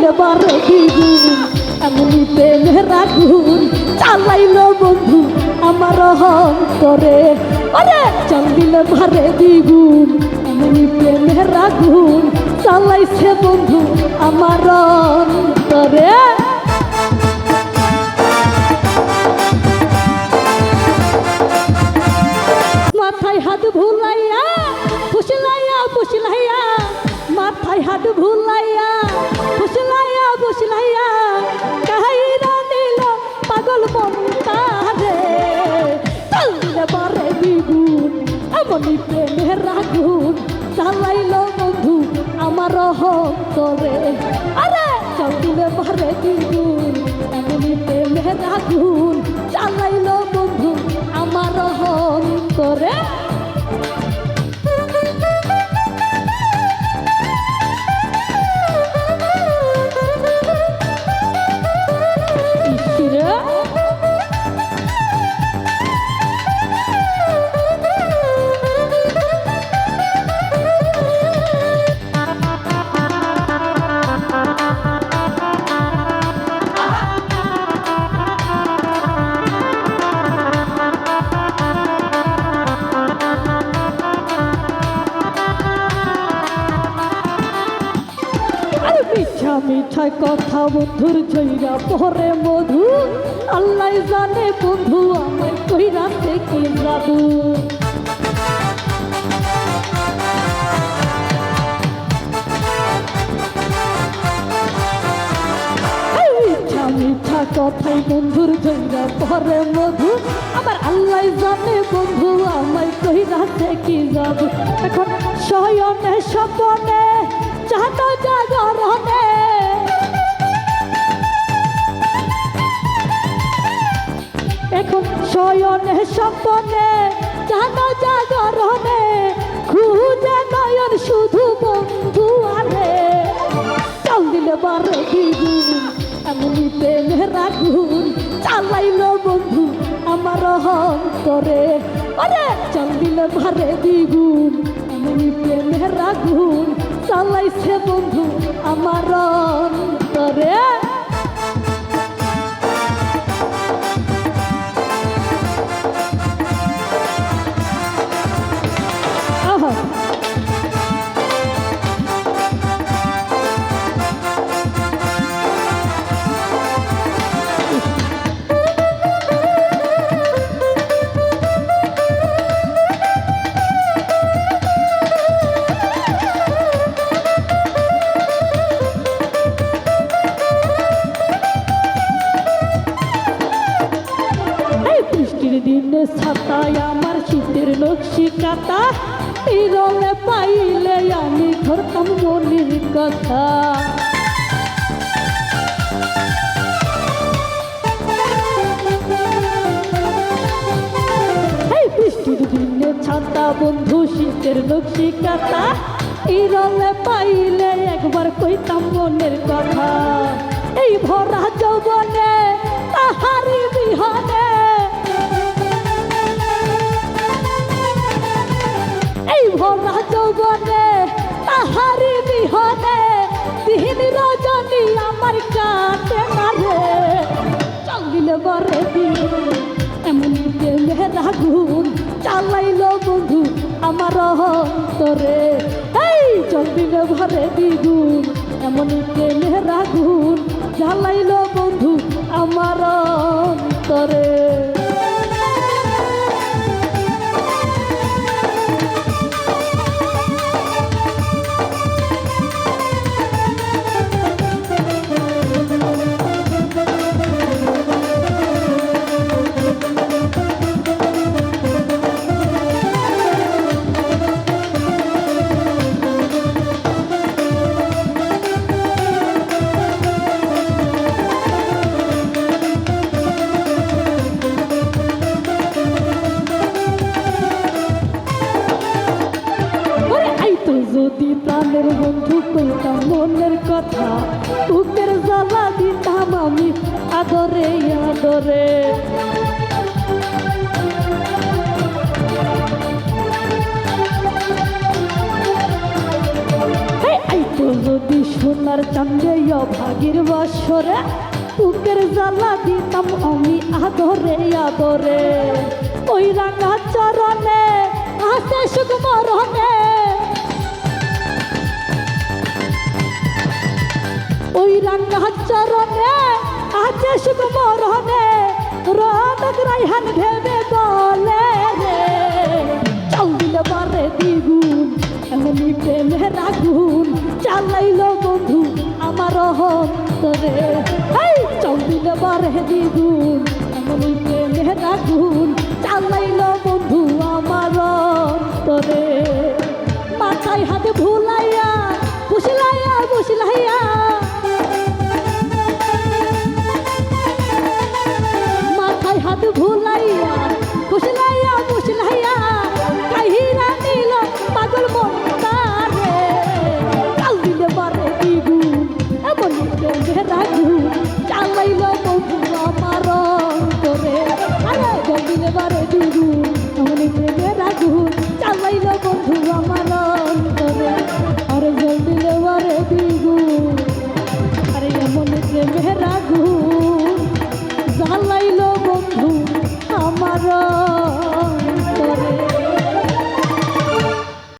দিলে বারে দ্বিগুণ এমনি প্রেমের আগুন চালাইলো বন্ধু আমার অন্তরে আরে চাল দিলে বারে দ্বিগুণ এমনি প্রেমের আগুন চালাইছে বন্ধু আমার অন্তরে মাথায় হাত ভুলাইয়া ফুসলাইয়া ফুসলাইয়া মাথায় হাত ভুলাইয়া ফুসলাইয়া ফুসলাইয়া কাহিরা দিল পাগল মনটারে চাল দিলে বারে দ্বিগুণ এমনি প্রেমের আগুন চালাইলো বন্ধু আমার অন্তরে আরে চাল দিলে বারে দ্বিগুণ এমনি প্রেমের আগুন চালাইলো বন্ধু আমার অন্তরে মিঠা মিঠা কথা বন্ধুর ঝইরা পরে মধু আল্লাহ জানে বন্ধু আমার কইরা থেকে যাবো মিঠা মিঠা কথাই বন্ধুর ঝইরা পরে মধু আমার আল্লাহ জানে বন্ধু আমায় কইরা থেকে যাবো এখন শয়নে স্বপনে চাঁদ জাগরণে এখন শয়নে স্বপনে চাঁদ জাগরণে খুঁজে নয়ন শুধু বন্ধু আরে চাল দিলে বারে দ্বিগুণ এমনি প্রেমের আগুন চালাইলো বন্ধু আমার অন্তরে আরে চাল দিলে বারে দ্বিগুণ এমনি প্রেমের আগুন চালাইছে বন্ধু আমার অন্তরে দিনে ছাতায় আমার শীতের নকশি কাটা বিরলে পাইলে আমি ধরতাম মনের কথা বৃষ্টির দিনে ছাতা বন্ধু শীতের নকশি কাটা বিরলে পাইলে একবার কইতাম মনের কথা এই ভরা যৌবনে তাহারি বিহনে এই ভরা যৌবনে তাহারি বিহনে দিন রজনী আমার কাটে মারে চাল দিলে বারে দ্বিগুণ এমনি প্রেমের আগুন চালাইলো বন্ধু আমার অন্তরে এই চাল দিলে বারে দ্বিগুণ এমনি প্রেমের আগুন জ্বালাইলো বন্ধু আমার অন্তরে যদি প্রাণের বন্ধু কইতাম মনের কথা বুকের জ্বালা দিতাম আমি আদরে আদরে যদি সোনার চান্দে ভাগির বছরে বুকের জ্বালা দিতাম আমি আদরে আদরে ওই রাঙা চরণে আছে সুখ মরণে ওই রাঙা চরণে আছে সুখ মরণে রতক রাইহান ভেবে বলে রে চাল দিলে বারে দ্বিগুণ এমনি প্রেমের আগুন চালাইল বন্ধু আমার অন্তরে চাল দিলে বারে দ্বিগুণ এমনি প্রেমের আগুন চালাইল বন্ধু আমার অন্তরে মাথায় হাতে ভুলাইয়া বুসলাইয়া বুসলাইয়া মাথায় হাত ভুলাইয়া বুসলাইয়া বুসলাইয়া কাহিরা নিল পাগল মন্দারে চাল দিলে বারে দ্বিগুণ এমন প্রেমের আগুন চালাইল বন্ধু আমার অন্তরে আরে জল দিলে বারে দ্বিগুণ এমন প্রেমের আগুন চালাইল বন্ধু আমার অন্তরে আরে জল দিলে বারে দ্বিগুণ আরে এমন প্রেমের আগুন জ্বালাইল বন্ধু আমার